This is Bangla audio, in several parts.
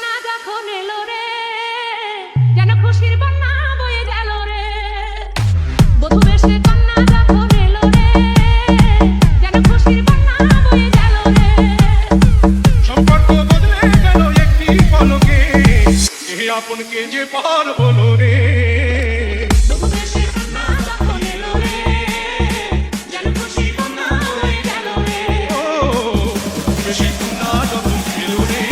কন্যা যখন এলো রে, যেন খুশির বন্যা বয়ে গেল রে। বধূ বেশে কন্যা যখন এলো রে, যেন খুশির বন্যা বয়ে গেল রে। সম্পর্ক বদলে গেল একটি পলকে, এ আপনকে যে পার হলো রে। বধূ বেশে কন্যা যখন এলো রে, যেন খুশির বন্যা বয়ে গেল রে। ও বেশি কন্যা যখন এলো রে,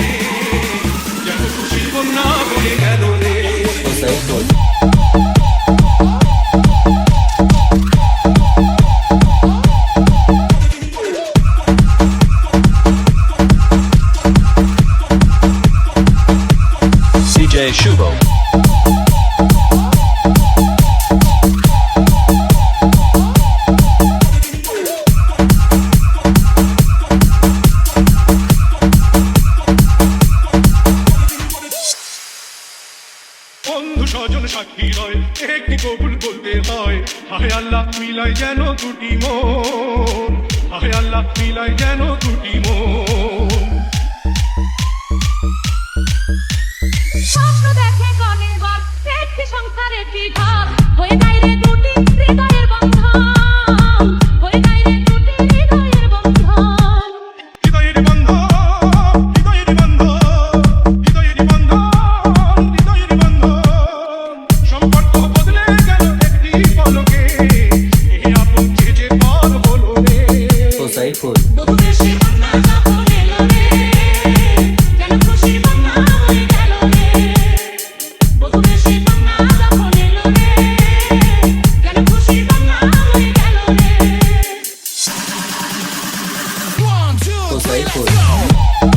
যেন খুশির বন্যা বয়ে গেল রে। DJ Shubo. বন্ধু স্বজন সাক্ষী রয়, একটি কবুল বলতে হয়। হায় আল্লাহ মিলাই যেন দুটি মন, হায় আল্লাহ মিলাই যেন দুটি মন। স্বপ্ন দেখে কনের ঘর, একটি সংসার একটি ঘর, হয়ে যায় রে দুটি হৃদয়ের বন্ধন, হয়ে যায় রে দুটি হৃদয়ের বন্ধন। হৃদয়ের বন্ধন, হৃদয়ের বন্ধন, হৃদয়ের বন্ধন, হৃদয়ের বন্ধন। সম্পর্ক বদলে গেল একটি পলকে, এ আপনকে যে পার হলো রে। বধূ বেশে কন্যা যখন এলো রে, যেন খুশির বন্যা বয়ে গেল রে। বধূ বেশে কন্যা যখন এলো রে, যেন খুশির বন্যা বয়ে গেল রে। 1, 2, 3, let's go!